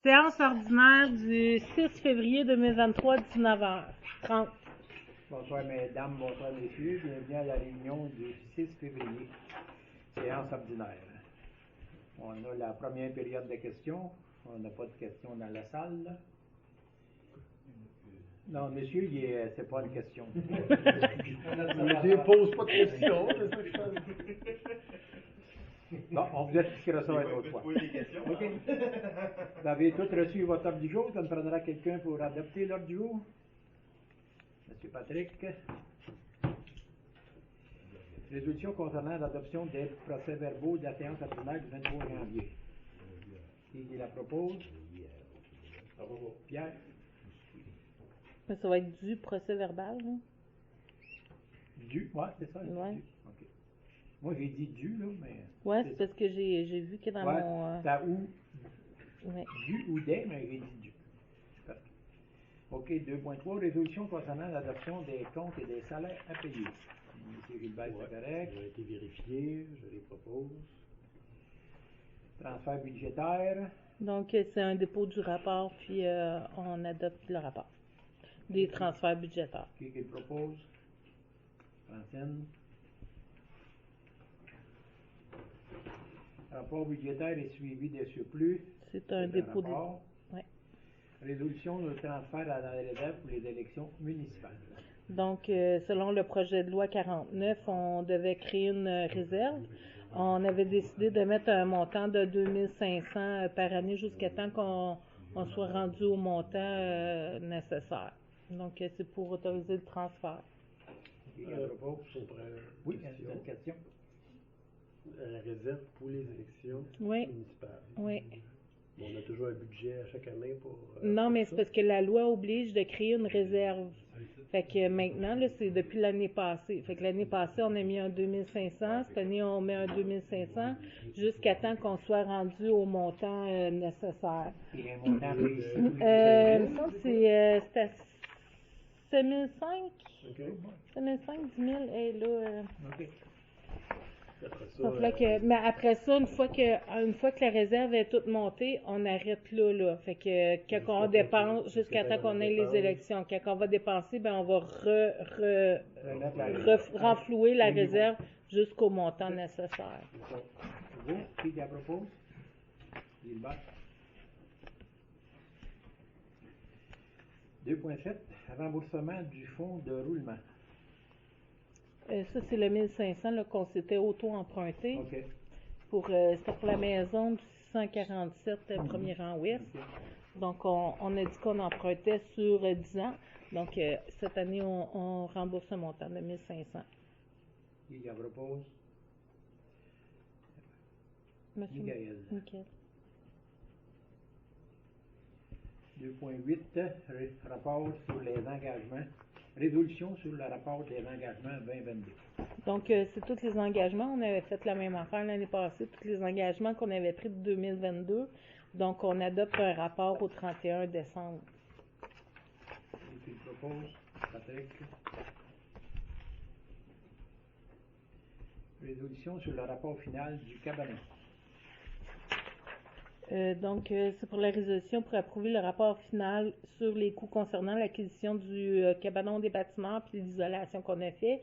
Séance ordinaire du 6 février 2023, 19h30. Bonsoir mesdames, bonsoir messieurs, bienvenue à la réunion du 6 février, séance ordinaire. On a la première période de questions, on n'a pas de questions dans la salle. Non, monsieur, c'est pas une question. Monsieur pose pas de questions, c'est ça que je pense. Bon, on vous expliquera ça une autre fois. Pose des questions. OK. Vous avez tous reçu votre ordre du jour, ça me prendra quelqu'un pour adopter l'ordre du jour. Monsieur Patrick. Résolution concernant l'adoption des procès-verbaux de la séance ordinaire du 23 janvier. Qui la propose? Pierre? Mais ça va être du procès verbal, là. Ouais, c'est ça. Ouais. OK. Moi, j'ai dit du, là, mais... Ouais, c'est parce que j'ai vu que dans ouais, mon... ça ou Ouais. du ou des, mais j'ai dit du. Parfait. OK, 2.3, résolution concernant l'adoption des comptes et des salaires à payer. M. Gilbert, c'est correct. Ça a été vérifié, je les propose. Transfert budgétaire. Donc, c'est un dépôt du rapport, puis on adopte le rapport. Des transferts budgétaires. Qui le propose? Francine. Rapport budgétaire et suivi des surplus. C'est un dépôt de... rapport. Ouais. Résolution de transfert à la réserve pour les élections municipales. Donc, selon le projet de loi 49, on devait créer une réserve. On avait décidé de mettre un montant de 2500 par année jusqu'à temps qu'on soit rendu au montant nécessaire. Donc, c'est pour autoriser le transfert. Qui le propose? Oui, c'est une question. La réserve pour les élections Oui. municipales. Oui. Bon, on a toujours un budget à chaque année pour... Non, mais pour c'est ça. parce que la loi oblige de créer une réserve. Fait que maintenant, là, c'est depuis l'année passée. Fait que l'année passée, on a mis un 2500. Cette année, on met un 2500 jusqu'à temps qu'on soit rendu au montant nécessaire. Et un montant précis. Il me semble que c'est à 7005. OK. 7005, 10 000. Et là, OK. Après ça, sauf là que, mais après ça, une fois que la réserve est toute montée, on arrête là. Fait que quand on dépense, jusqu'à temps qu'on ait les élections. Quand on va dépenser, ben on va renflouer la réserve jusqu'au montant nécessaire. Vous, qui la propose? Gilbert. 2.7, remboursement du fonds de roulement. Ça, c'est le 1500 là, qu'on s'était auto-emprunté. OK. C'était pour la maison du 647, premier rang ouest. Donc, on a dit qu'on empruntait sur 10 ans. Donc, cette année, on rembourse un montant de 1500. Qui la propose? Monsieur Michael. Michael. 2.8, rapport sur les engagements. Résolution sur le rapport des engagements 2022. Donc, c'est tous les engagements. On avait fait la même affaire l'année passée, tous les engagements qu'on avait pris de 2022. Donc, on adopte un rapport au 31 décembre. Qui le propose? Patrick. Résolution sur le rapport final du cabanon. Donc, c'est pour la résolution pour approuver le rapport final sur les coûts concernant l'acquisition du cabanon des bâtiments puis l'isolation qu'on a fait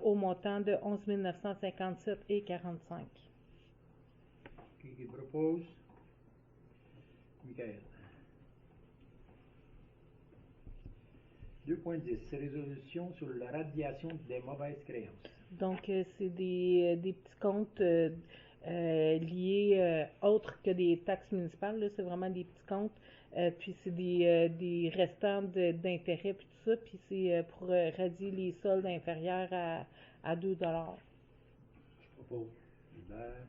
au montant de 11 957 et 45. Qui le propose? Michael. 2.10, résolution sur la radiation des mauvaises créances. Donc, c'est des petits comptes liés autres que des taxes municipales. Là, c'est vraiment des petits comptes. Puis c'est des restants d'intérêt puis tout ça. Puis c'est pour radier les soldes inférieurs à 2 $. je propose. Gilbert.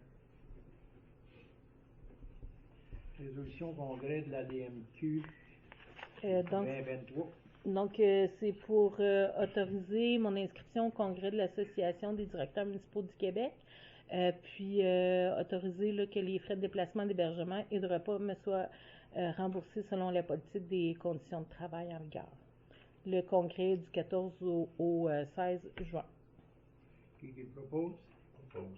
Résolution congrès de la DMQ Donc, 2023. Donc, c'est pour autoriser mon inscription au congrès de l'Association des directeurs municipaux du Québec, puis autoriser là, que les frais de déplacement, d'hébergement et de repas me soient remboursés selon la politique des conditions de travail en vigueur. Le congrès du 14 au 16 juin. Qui le propose? Propose.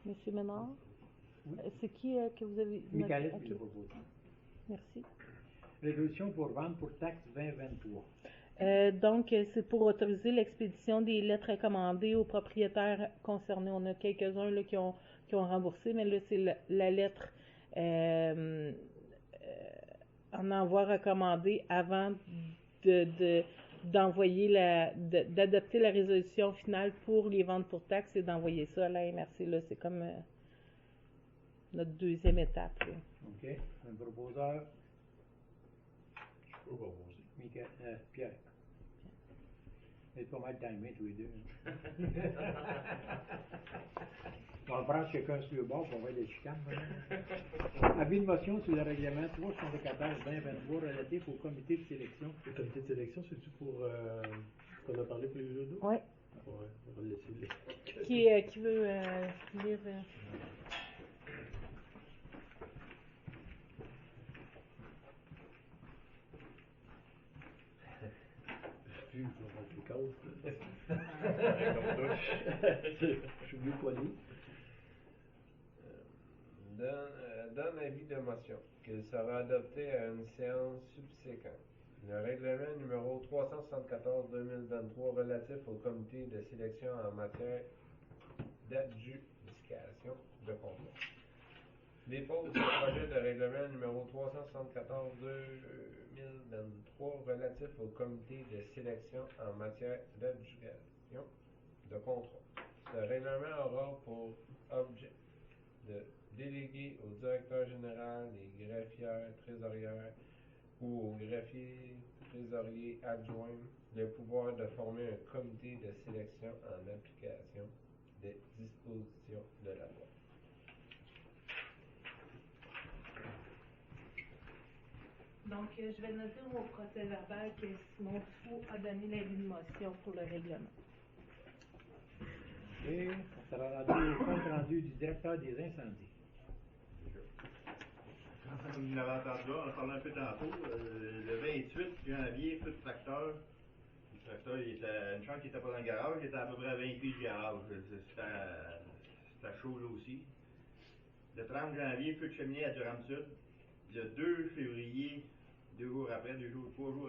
Monsieur Ménard? C'est qui que vous avez... Michael Ok. qui l'a proposé. Merci. Résolution pour vendre pour taxe 2023. Donc, c'est pour autoriser l'expédition des lettres recommandées aux propriétaires concernés. On a quelques-uns là, qui ont remboursé, mais là, c'est la lettre en envoi recommandé avant d'envoyer d'adopter la résolution finale pour les ventes pour taxes et d'envoyer ça à la MRC. Là, c'est comme notre deuxième étape. Là. OK. Un proposeur, Je peux proposer. Pierre. Vous êtes pas mal timés tous les deux. On va prendre chacun sur le bord pour voir des chicanes. Avis de motion sur le règlement 374-2023 relatif au comité de sélection. Le comité de sélection, c'est-tu pour ce qu'on a parlé pour les jeux d'eau? Oui. Ouais, on va le laisser. Qui veut lire? Je suis mieux poigné. Donne avis de motion qu'il sera adopté à une séance subséquente. Le règlement numéro 374-2023 relatif au comité de sélection en matière d'adjudication de contrat. Dépose le projet de règlement numéro 374-2023 relatif au comité de sélection en matière d'adjudication de contrat. Ce règlement aura pour objet de déléguer au directeur général, des greffières trésorières ou au greffier trésorier adjoint le pouvoir de former un comité de sélection en application des dispositions de la loi. Donc, je vais noter au procès verbal que Simon Fou a donné l'avis de motion pour le règlement. Et on sera rendu au compte rendu du directeur des incendies. Comme vous l'avez entendu, on en parlait un peu tantôt. Le 28 janvier, feu de tracteur. Le tracteur, il était, une chambre qui n'était pas dans le garage, il était à peu près à 20 pieds du garage. C'était chaud là aussi. Le 30 janvier, feu de cheminée à Durham-Sud. Le 2 février, 3 jours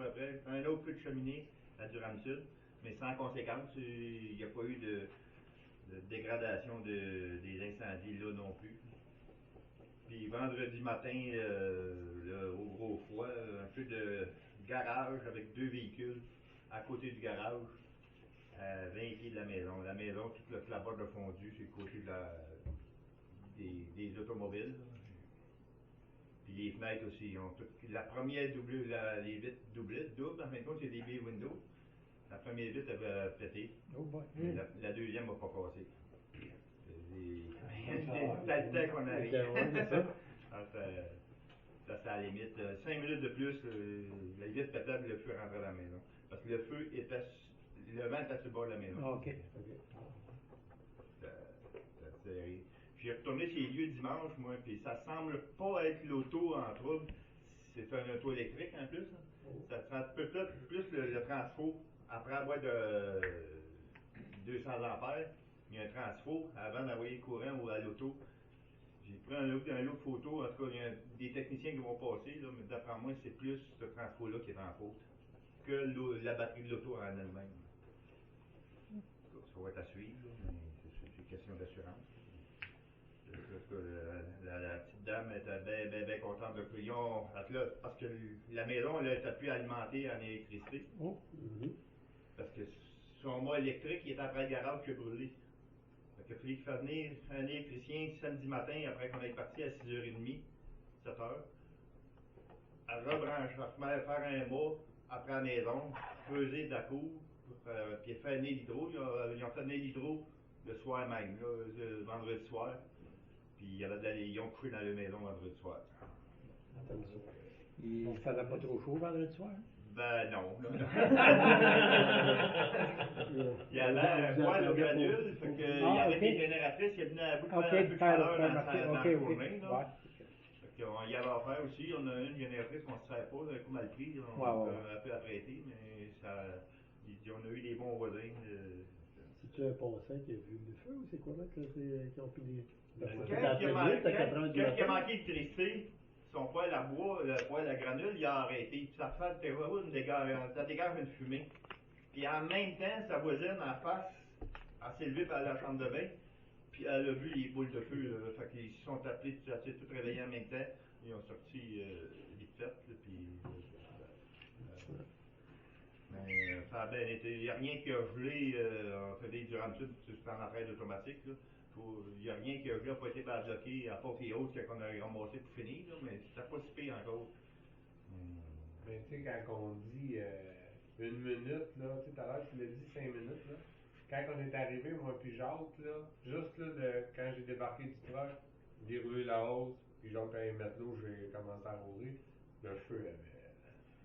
après, un autre feu de cheminée à Durham-Sud, mais sans conséquence. Il n'y a pas eu de dégradation des incendies là non plus. Puis vendredi matin, au gros froid, un peu de garage avec 2 véhicules à côté du garage, à 20 pieds de la maison. La maison, toute la clapboard a fondu sur le côté des automobiles. Puis les fenêtres aussi. La première les vitres doubles, en fin de compte, c'est des bay windows. La première vitre avait pété. Oh boy. La deuxième n'a pas cassé. C'était le temps qu'on arrive. Ça, c'est à la limite. 5 minutes de plus, la vitre pétait et le feu rentrait dans la maison. Parce que le vent était sur le bord de la maison. OK. J'ai retourné chez les lieux dimanche, moi, puis ça semble pas être l'auto en trouble. C'est un auto électrique en plus. Ça peut-être plus le transfo. Après avoir de 200 ampères, il y a un transfo avant d'envoyer le courant à l'auto. J'ai pris un lot de photos. En tout cas, il y a des techniciens qui vont passer, là, mais d'après moi, c'est plus ce transfo-là qui est en faute que la batterie de l'auto en elle-même. Ça va être à suivre, là, mais c'est une question d'assurance. La petite dame était bien contente de couillon. Parce que la maison, elle n'était plus alimentée en électricité. Oh. Parce que son mât électrique, il était après le garage qui a brûlé. Il a fallu qu'il fasse venir un électricien samedi matin, après qu'on ait parti à 6h30, 7h. À rebrancher, faire un mât après la maison, creuser de la cour, puis faire venir l'hydro. Ils ont fait venir l'hydro le soir même, là, le vendredi soir. Puis ils ont couché dans la maison vendredi soir. Il ne faisait pas trop chaud vendredi soir? Ben non. Il y avait un poêle au granule, fait que il y avait des génératrices qui venaient à bout de faire un peu de chaleur dans la journée. Fait qu'on y avait affaire aussi. On a une génératrice qu'on ne se sert pas, un coup mal pris, on a un peu apprêté, mais on a eu des bons voisins. C'est-tu un passant qui a vu le feu ou c'est quoi là qui ont pris des. Quand C'était il a après manqué, midi, à 4 heures du quand il a matin. manqué d'électricité, son poêle à bois, le poêle à granule, il a arrêté. Puis ça fait ça dégage une fumée. Puis en même temps, sa voisine en face, elle s'est levée par la chambre de bain, puis elle a vu les boules de feu. Fait qu'ils se sont appelés, elle s'est tout réveillé en même temps. Ils ont sorti vite fait, là, puis mais ça a bien été. Il n'y a rien qui a gelé. On faisait du ramsud, c'est en affaire automatique. Il n'y a rien qui a gelé, n'a pas été bloqué, à part les autres qu'on a ramassé pour finir, là, mais c'était pas si pire encore. Mais tu sais, quand on dit 1 minute, là, tu sais, tout à l'heure, tu l'as dit 5 minutes, là. Quand on est arrivé, moi puis Jacques, là, juste là, quand j'ai débarqué du truck, j'ai roulé la hausse, puis Jacques allait mettre l'eau, j'ai commencé à arroser, le feu avait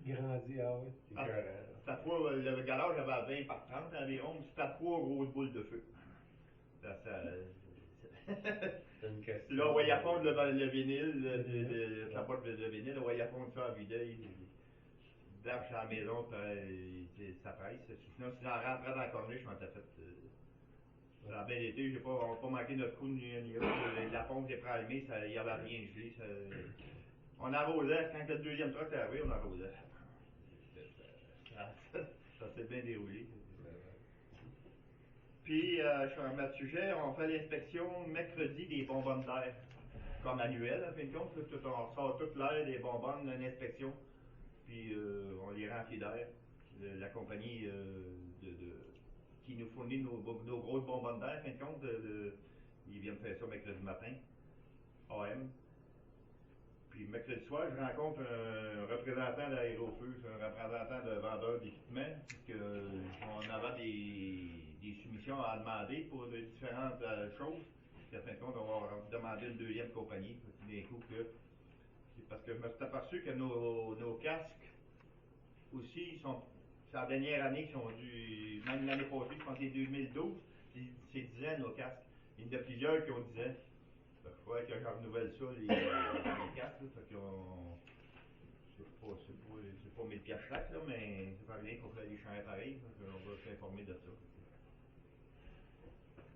Grandi, ah oui. écœurant. C'était pas, le garage avait 20 par 30 environ, puis c'était 3 grosses boules de feu. C'est une question. Là, on voyait fondre le vinyle, la boîte de vinyle, on voyait fondre ça à vue d'œil. D'arche à la maison, ça presse. Sinon, si j'en rentrais dans la corniche, je m'en étais fait. Ça a bien été, on n'a pas manqué notre coup ni l'autre. La pompe est allumée, il n'y avait rien gelé. On arrosait, quand le deuxième truck est arrivé, on arrosait. Ça s'est bien déroulé. Puis, je suis en mode sujet, on fait l'inspection mercredi des bonbonnes d'air. Comme annuel, en fin de compte, on sort toute l'air des bonbonnes, une inspection, puis on les remplit d'air. La compagnie qui nous fournit nos grosses bonbonnes d'air, en fin de compte, ils viennent faire ça mercredi matin, AM. Puis mercredi soir, je rencontre un représentant d'Aérofeu, c'est un représentant de vendeur d'équipement, puisqu'on avait des soumissions à demander pour de différentes choses. Puis à fin de compte, on va demander une deuxième compagnie. D'un coup c'est parce que je me suis aperçu que nos casques aussi c'est la dernière année qui sont même l'année passée, je pense que c'est 2012, c'est 10 ans nos casques. Il y en a plusieurs qui ont 10 ans. Il faudrait que je renouvelle ça, les casques. Fait qu'on, c'est pas 1000 piastres chaque, là, mais c'est pas rien qu'on fait les changer pareil. On va s'informer de ça.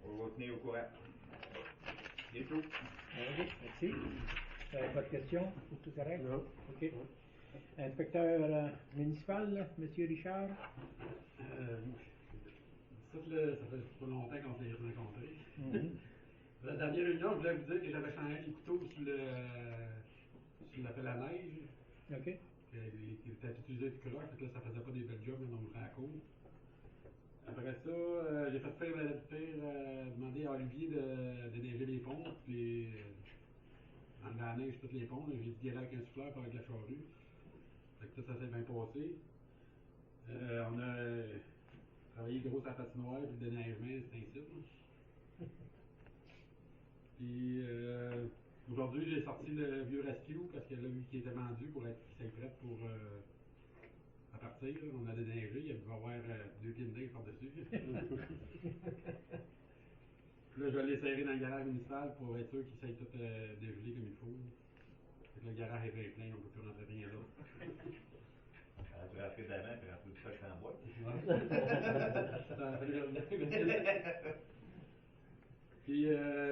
On va tenir au courant. C'est tout. Ok, merci. Pas de questions? Tout correct? Non. OK. Inspecteur municipal, M. Richard? Ça fait pas longtemps qu'on s'est rencontrés. La dernière réunion, je voulais vous dire que j'avais changé les couteaux sur l'appel à neige. OK. Ils étaient utilisés tout croche, donc là, ça faisait pas des belles jobs, mais on ouvrait à la cour. Après ça, j'ai fait demander à Olivier de déneiger les ponts, puis enlever la neige toutes les ponts. J'ai dit d'y aller avec un souffleur pour avec la charrue. Fait que ça s'est bien passé. On a travaillé gros à la patinoire, puis le déneigement, c'est ainsi. Puis aujourd'hui, j'ai sorti le vieux rescue parce que là, lui qui était vendu pour être prêt pour à partir, là, on a déneigé, il va y avoir 2 pieds de neige par-dessus. Puis là, je vais les serrer dans le garage municipal pour être sûr qu'il s'aille tout dégeler comme il faut. Fait que le garage est bien plein, on ne peut plus rentrer rien là. On peut rentrer d'avant et rentrer tout ça en boîte. Ça fait Puis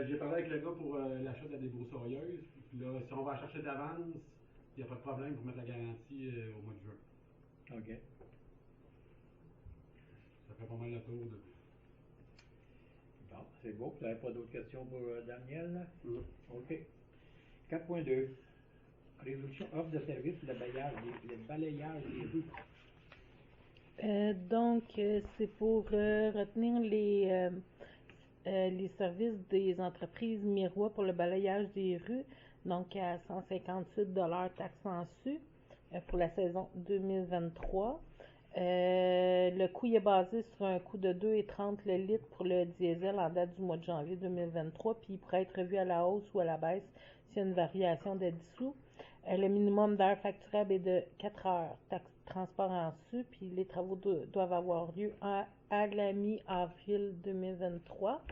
j'ai parlé avec le gars pour l'achat de la débroussailleuse. Puis là, si on va la chercher d'avance, il n'y a pas de problème pour mettre la garantie au mois de juin. OK. Ça fait pas mal le tour de. Bon, c'est beau. Vous n'avez pas d'autres questions pour Daniel? Là? OK. 4.2. Résolution offre de service pour le balayage des rues. C'est pour retenir les services des entreprises Miroir pour le balayage des rues, donc à 158 taxes en su pour la saison 2023. Le coût est basé sur un coût de 2,30 le litre pour le diesel en date du mois de janvier 2023, puis il pourrait être revu à la hausse ou à la baisse s'il y a une variation de 10 sous. Le minimum d'heures facturables est de 4 heures, taxe de transport en su, puis les travaux doivent avoir lieu à la mi-avril 2023.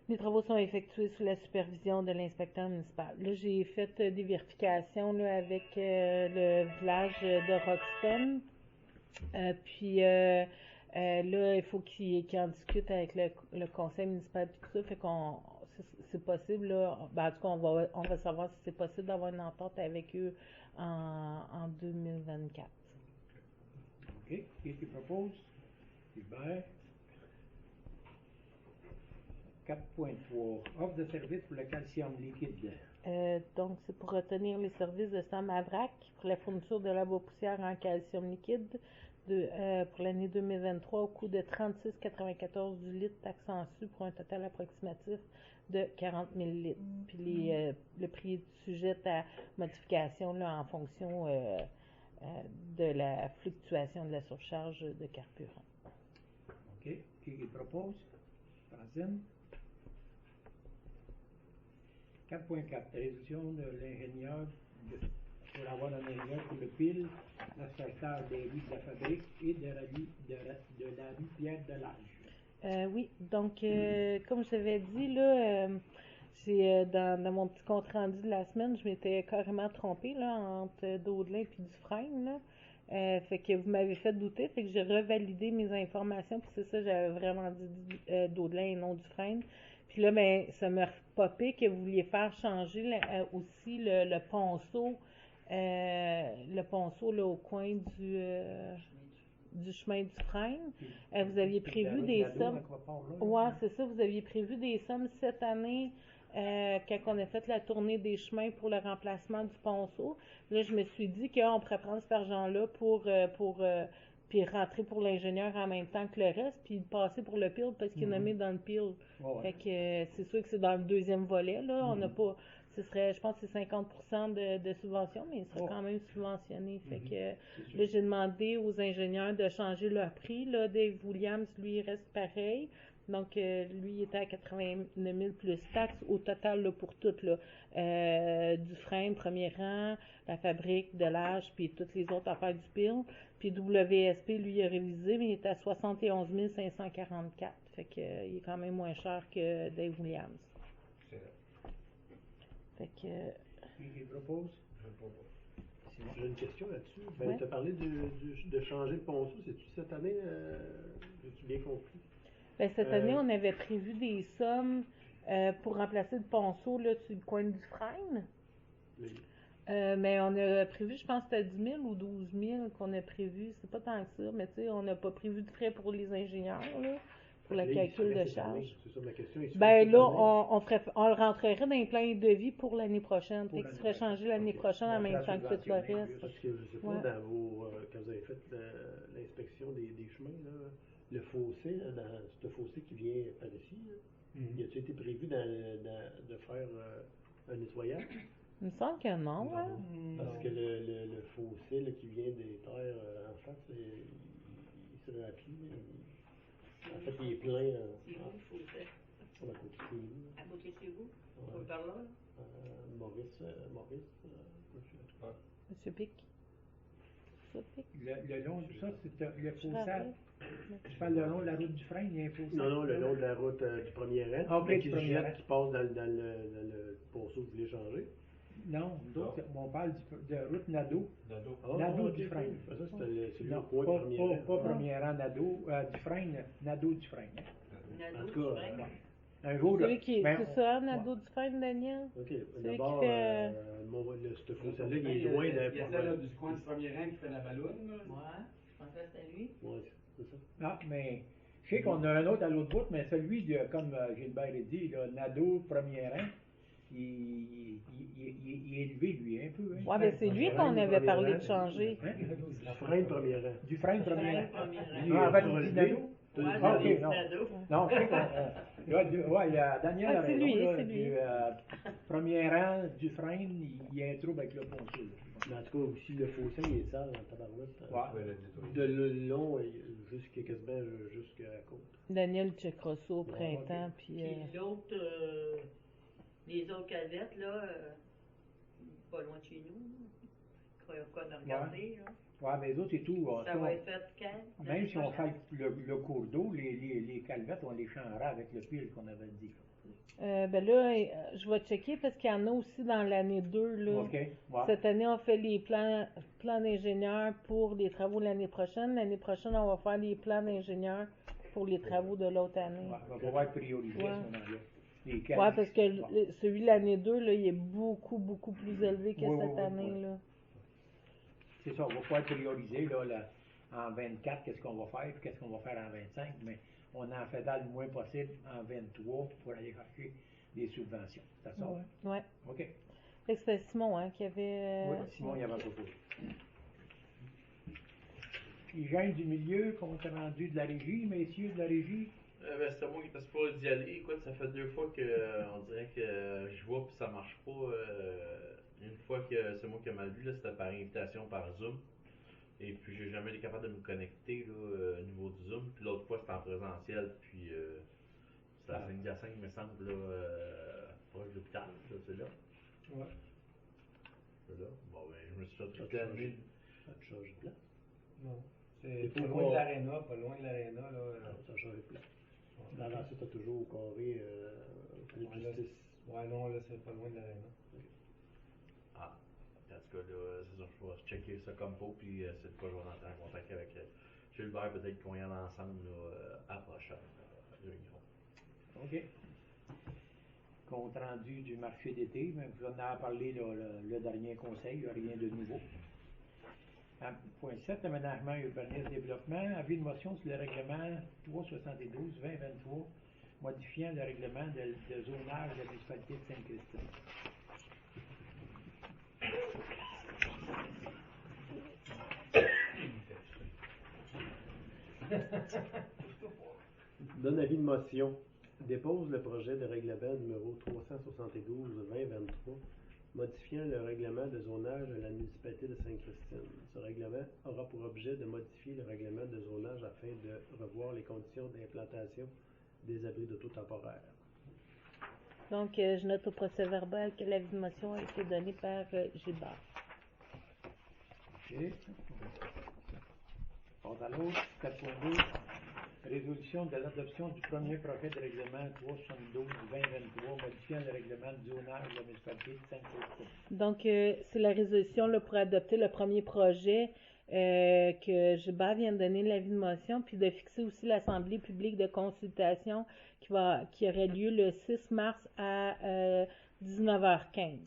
Les travaux sont effectués sous la supervision de l'inspecteur municipal. Là, j'ai fait des vérifications là, avec le village de Roxton. Là, il faut qu'il en discute avec le conseil municipal et tout ça. Fait qu'on c'est possible, là. Ben, en tout cas, on va savoir si c'est possible d'avoir une entente avec eux en 2024. OK. Qui propose? Hubert. 4.3. Offre de service pour le calcium liquide. Donc, c'est pour retenir les services de Sam Avrac pour la fourniture de labo-poussière en calcium liquide pour l'année 2023 au coût de 36,94 du litre taxe en su pour un total approximatif de 40 000 litres. Puis le prix est sujet à modification là, en fonction de la fluctuation de la surcharge de carburant. OK. Qui propose? Francine. 4.4. Résolution de l'ingénieur pour avoir un ingénieur pour le pile, l'aspecteur des rues de la fabrique et de la rue Pierre Delage. Oui, donc comme je t'avais dit, là, c'est dans mon petit compte rendu de la semaine, je m'étais carrément trompée là, entre Daudelin et Dufresne. Là. Fait que vous m'avez fait douter, fait que j'ai revalidé mes informations, puis c'est ça, j'avais vraiment dit Daudelin et non Dufresne. Puis là, ben, ça m'a popé que vous vouliez faire changer aussi le ponceau, là, au coin du chemin du frein. Vous aviez prévu des sommes. Ouais, c'est ça, vous aviez prévu des sommes cette année quand on a fait la tournée des chemins pour le remplacement du ponceau. Là, je me suis dit qu'on pourrait prendre cet argent-là puis rentrer pour l'ingénieur en même temps que le reste, puis passer pour le pile parce qu'il est nommé dans le pile. Fait que c'est sûr que c'est dans le deuxième volet, là. On n'a pas. Ce serait, je pense que c'est 50% de subvention, mais il serait quand même subventionné. Fait que là, j'ai demandé aux ingénieurs de changer leur prix. Là, Dave Williams, lui, il reste pareil. Donc, lui, il était à 89 000 plus taxes au total là, pour tout. Là. Du frein, premier rang, la fabrique, de l'âge, puis toutes les autres affaires du pile. Puis WSP, lui, il a révisé, mais il est à 71 544. Fait que, il est quand même moins cher que Dave Williams. Fait que... Qui propose? J'ai une question là-dessus. Ben, tu as parlé de changer de ponceau. C'est-tu cette année? J'ai-tu bien compris? Ben, cette année, on avait prévu des sommes pour remplacer le ponceau là, sur le coin du frein. Oui. Mais on a prévu, je pense que c'était 10 000 ou 12 000 qu'on a prévu. C'est pas tant que ça, mais tu sais, on n'a pas prévu de frais pour les ingénieurs, là, pour le calcul de charge. C'est ça ma question. Ben là, on le rentrerait dans les plans de vie pour l'année prochaine. Fait qu'il se ferait changer l'année prochaine en même temps que tout le reste. Parce que je sais pas, dans quand vous avez fait l'inspection des chemins, là, le fossé, là, dans ce fossé qui vient par ici, il a-t-il été prévu de faire un nettoyage? Il me semble que non, hein? Parce que le fossé là, qui vient des terres en face, il se remplit. En fait, il est plein. C'est où le fossé? À côté de chez vous. À côté de chez vous? Par là? Maurice. Monsieur Pic. Le long de ça, c'est le fossage. Tu parles le long de la route du frein, il y a un fossage. Non, le long de la route du premier rang. Okay, qui se jette, qui passe dans le ponceau que vous voulez changer. Non, on parle de route Nadeau. Nadeau du frein. Ça, c'est le Non, coin premier rang. Pas premier rang Nadeau, du frein, Nadeau du frein. En tout cas, un jour, c'est ça, Nadeau du frein, Daniel? OK. D'abord, ce fossé-là, il est loin d'un... Il y a celle du coin du premier rang qui fait la balloune. Ouais, je pensais que c'était lui. Oui, c'est ça. Ah, mais je sais qu'on a un autre à l'autre bout, mais celui, comme Gilbert a dit, là, Nadeau, premier rang, il est élevé, lui, un peu. Hein? Ouais, ben c'est lui qu'on avait parlé de changer. Hein? Du frein premier rang. Du frein premier rang. Lui, Avant il de est dire Nadeau? Ouais, Ok, non. Nadeau. Non, je sais qu'on... il y a Daniel a c'est raison, lui, là, c'est lui. du premier rang, du frein, il y a un trouble avec le ponceau. Mais en tout cas, aussi, le fossé, il est sale en tabarouette. Ouais. De le long, quasiment jusqu'à la côte. Daniel checkera ça au printemps, puis... Puis l'autre, les autres calvettes, là, pas loin de chez nous, qu'on a regardé, là. Ouais, mais les autres, c'est tout. Ça va être fait quand? Même si on fait le cours d'eau, les calvettes, on les changera avec le pile qu'on avait dit. Ben là, je vais checker parce qu'il y en a aussi dans l'année 2. Là. OK. Ouais. Cette année, on fait les plans d'ingénieurs pour les travaux de l'année prochaine. L'année prochaine, on va faire les plans d'ingénieurs pour les travaux de l'autre année. Ouais, on va pouvoir prioriser à ce moment-là. lesquels. Ouais, parce que Bon. celui de l'année 2, là, il est beaucoup, beaucoup plus élevé que Oui, oui, cette oui, année, oui. là. C'est ça, on va pouvoir prioriser là, en 24, qu'est-ce qu'on va faire, puis qu'est-ce qu'on va faire en 25, mais on en fait dans le moins possible en 23 pour aller chercher des subventions. C'est ça, hein? Ouais. OK. Fait que c'était Simon, hein, qui avait... Oui, Simon, il y avait proposé. Hygiène du milieu, compte rendu de la régie, messieurs de la régie. C'était moi qui était supposé d'y aller. Écoute, ça fait 2 fois que on dirait que je vois puis ça marche pas. Une fois que c'est moi qui ai mal vu, là, c'était par invitation par Zoom. Et puis j'ai jamais été capable de me connecter là, au niveau du Zoom. Puis l'autre fois c'était en présentiel. Puis c'était à Saint-Hyacinthe, il me semble, là, proche de l'hôpital. Là, c'est là. Ouais. C'est là. Bon ben je me suis fait Ça tout te change. année. Ça te change de place. Non. T'es C'est pas pas au loin de corps. l'aréna, pas loin de l'aréna, là. Non, ça change de place. Dans ça, t'as toujours au carré palais de Ouais, là, justice. ouais, non, là, c'est pas loin de l'aréna. Ah. En tout cas, là, c'est ça, je vais checker ça comme faut. Puis c'est de quoi je vais rentrer en contact avec Gilbert. Peut-être qu'on y en a ensemble là, à la prochaine réunion. OK. Compte rendu du marché d'été, mais vous en avez parlé là, le dernier conseil, il n'y a rien de nouveau. Point 7, aménagement, urbanisme, développement, avis de motion sur le règlement 372-2023, modifiant le règlement de zonage de la municipalité de Sainte-Christine. Donne avis de motion. Dépose le projet de règlement numéro 372-2023, modifiant le règlement de zonage de la municipalité de Sainte-Christine. Ce règlement aura pour objet de modifier le règlement de zonage afin de revoir les conditions d'implantation des abris d'auto temporaires. Donc, je note au procès verbal que l'avis de motion a été donné par Gilbert. OK. On passe à l'autre, 4.2. Résolution de l'adoption du premier projet de règlement 372-2023, modifiant le règlement de zonage de la municipalité de Sainte-Christine. Donc, c'est la résolution là, pour adopter le premier projet que Gilbert vient de donner l'avis de motion, puis de fixer aussi l'assemblée publique de consultation qui aurait lieu le 6 mars à 19h15.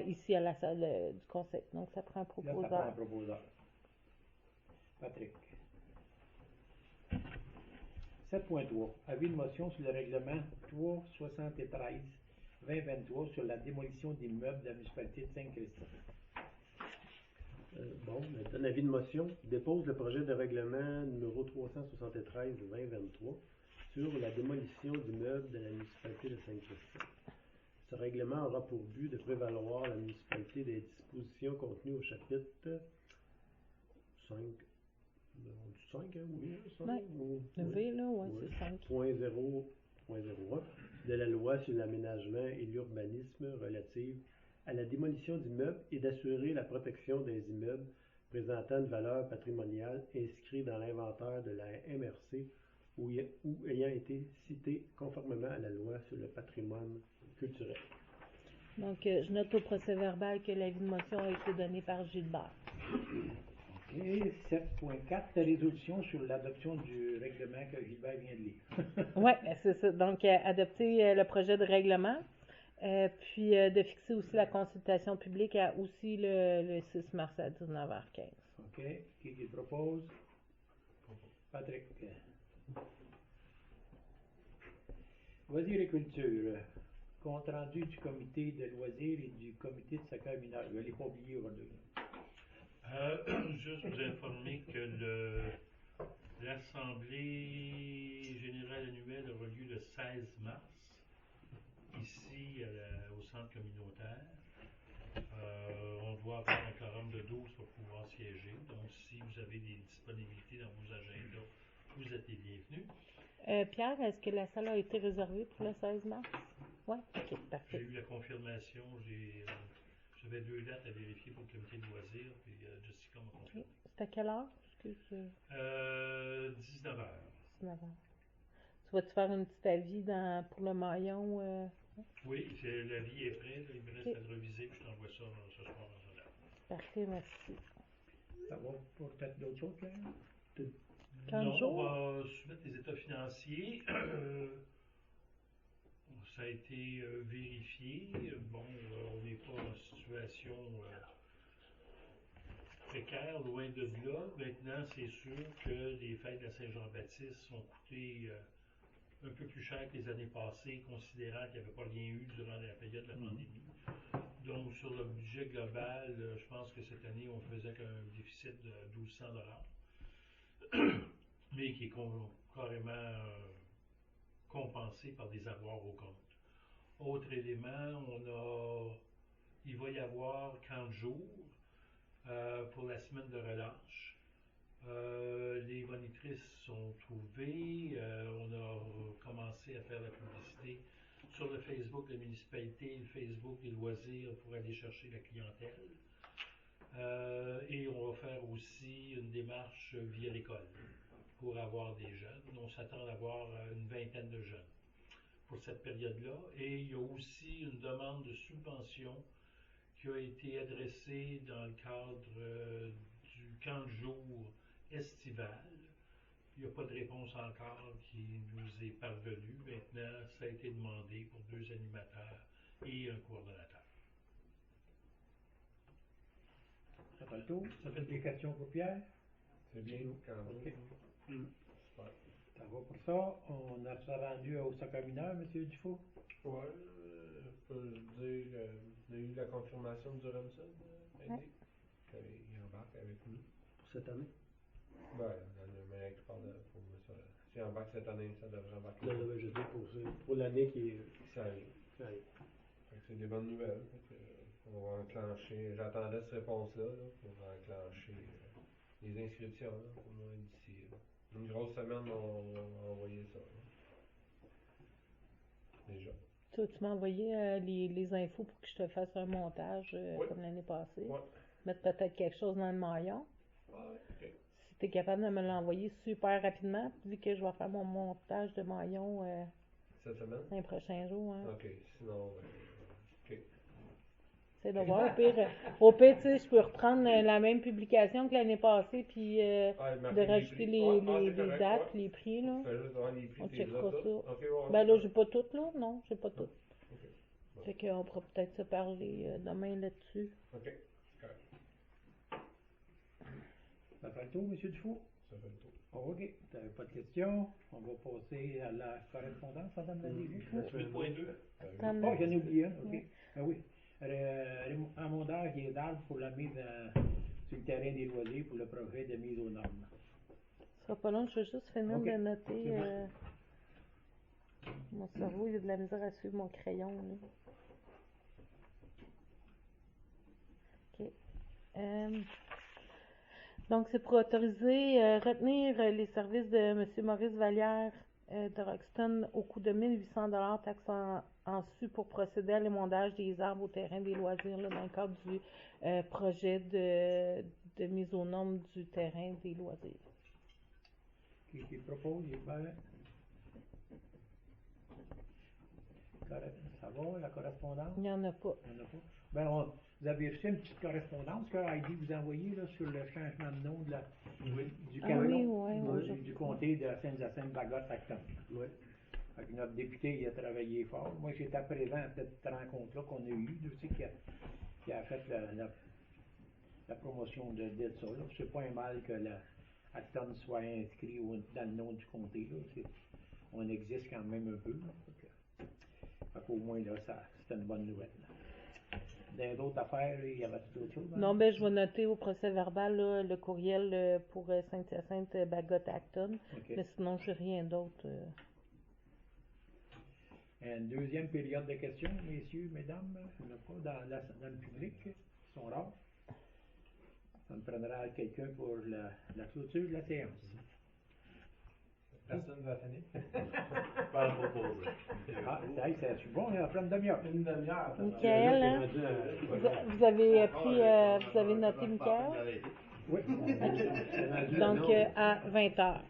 Ici à la salle du conseil. Donc, ça prend un Là, proposeur. ça prend un proposeur. Patrick. 7.3. Avis de motion sur le règlement 373-2023 sur la démolition d'immeubles de la municipalité de Sainte-Christine. Donne avis de motion. Dépose le projet de règlement numéro 373-2023 sur la démolition d'immeubles de la municipalité de Sainte-Christine. Ce règlement aura pour but de prévaloir la municipalité des dispositions contenues au chapitre 5. Du 5, hein, oui, 5, Ouais. Le V, là, ouais, c'est 5. .0.01 de la loi sur l'aménagement et l'urbanisme relative à la démolition d'immeubles et d'assurer la protection des immeubles présentant une valeur patrimoniale inscrits dans l'inventaire de la MRC ou ayant été cités conformément à la loi sur le patrimoine culturel. Donc, je note au procès verbal que l'avis de motion a été donné par Gilbert. OK. 7.4. Résolution sur l'adoption du règlement que Gilbert vient de lire. Oui, c'est ça. Donc, adopter le projet de règlement, puis de fixer aussi la consultation publique à aussi le 6 mars à 19h15. OK. Qui le propose? Patrick. Loisirs-culture. Compte rendu du comité de loisirs et du comité de soccer mineur. Je ne l'ai pas oublié aujourd'hui. Juste vous informer que l'Assemblée générale annuelle aura lieu le 16 mars, ici au centre communautaire. On doit avoir un quorum de 12 pour pouvoir siéger. Donc, si vous avez des disponibilités dans vos agendas, vous êtes les bienvenus. Pierre, est-ce que la salle a été réservée pour le 16 mars? Oui, ok, parfait. J'ai eu la confirmation. J'avais 2 dates à vérifier pour le comité de loisirs, puis Jessica m'a confirmé. C'est à quelle heure? 19h. 19h. Tu vas-te faire un petit avis pour le maillon? Oui, l'avis est prêt. Là, il me reste à le reviser, puis je t'envoie ça ce soir en journal. Parfait, merci. Ça va pour peut-être d'autres choses, Pierre? 40 non, jours? on va soumettre les états financiers. Ça a été vérifié. Bon, on n'est pas en situation précaire, loin de là. Maintenant, c'est sûr que les fêtes de la Saint-Jean-Baptiste ont coûté un peu plus cher que les années passées, considérant qu'il n'y avait pas rien eu durant la période de la pandémie. Donc, sur le budget global, je pense que cette année, on faisait qu'un déficit de 1200 $, mais qui est carrément compensé par des avoirs au compte. Autre élément, il va y avoir 40 jours pour la semaine de relâche. Les monitrices sont trouvées. On a commencé à faire la publicité sur le Facebook de la municipalité, le Facebook des loisirs pour aller chercher la clientèle. Et on va faire aussi une démarche via l'école pour avoir des jeunes. On s'attend à avoir une vingtaine de jeunes pour cette période-là. Et il y a aussi une demande de subvention qui a été adressée dans le cadre du camp de jour estival. Il n'y a pas de réponse encore qui nous est parvenue. Maintenant, ça a été demandé pour 2 animateurs et un coordonnateur. Ça fait le tour? Ça fait des questions pour Pierre? C'est bien, quand même. OK. Super. Ça va pour ça. On a ça rendu au soccer mineur, M. Dufault? Ouais, je peux dire, on a eu la confirmation de Duranson, Andy, qu'il embarque avec nous. Pour cette année. Ben, le mec qui parle pour moi, ça. Si on embarque cette année, ça devrait embarquer. Là, je dis pour l'année qui arrive. arrive. Fait que c'est des bonnes nouvelles. Fait que, on va enclencher. J'attendais cette réponse-là là, pour enclencher les inscriptions là, pour moi d'ici. Une grosse semaine, on va envoyer ça. Là. Déjà. Tu m'as envoyé les infos pour que je te fasse un montage Oui. comme l'année passée. Ouais. Mettre peut-être quelque chose dans le maillon. Ouais, ok. Si tu es capable de me l'envoyer super rapidement, vu que je vais faire mon montage de maillon Cette semaine? dans les prochains jours. Hein. Ok, sinon, ok. C'est de voir. Au pire, tu sais, je peux reprendre la même publication que l'année passée, puis de rajouter les dates, les prix, là. Fais juste voir les prix, On tes checkera autres, ça. là. Ok, ouais, Ben là, j'ai pas toutes, là. Non, j'ai pas toutes. Ok. Bon. Fait qu'on pourra peut-être se parler demain là-dessus. Ok, c'est correct. Ça fait le tour, M. Dufault? Ça fait le tour. OK. Tu n'avais pas de questions. On va passer à la correspondance, Madame la délégée. 8.2. Oh, j'en ai oublié un. OK. Ouais. Ah oui. Amondage des arbres pour la mise sur le terrain des loisirs pour le projet de mise aux normes. Ce sera pas long, je vais juste finir Ok. de noter. C'est bon. Mon cerveau, il a de la misère à suivre mon crayon, là. OK. Donc, c'est pour autoriser, retenir les services de M. Maurice Vallière de Roxton au coût de 1800 $ taxes en su pour procéder à l'émondage des arbres au terrain des loisirs là, dans le cadre du projet de mise aux normes du terrain des loisirs. Qui propose, Gilbert? Ça va, la correspondance? Il n'y en a pas. Il n'y en a pas. Ben, vous avez reçu une petite correspondance que Heidi vous a envoyée là, sur le changement de nom de du Ah canton oui, du comté de Saint-Hyacinthe-Bagotte-Acton. Oui. Fait que notre député il a travaillé fort. Moi, j'étais présent à cette rencontre-là qu'on a eue. Je sais qu'il a fait la promotion de ça. C'est pas un mal que Acton soit inscrit dans le nom du comté. Là. On existe quand même un peu. Là. Fait qu'au moins, là, c'est une bonne nouvelle. Dans d'autres affaires, là, il y avait d'autres choses? Hein? Non, ben je vais noter au procès verbal là, le courriel pour Saint-Hyacinthe-Bagotte-Acton. Okay. Mais sinon, je n'ai rien d'autre. Une deuxième période de questions, messieurs, mesdames. Il n'y en a pas dans le public. Ils sont rares. Ça me prendra quelqu'un pour la clôture de la séance. Personne ne va finir. Pas à proposer. Ah, c'est bon, il y a plein de demi-heure. Une demi-heure. Michael, hein? Vous avez noté Michael? Oui. OK. Donc, à 20h.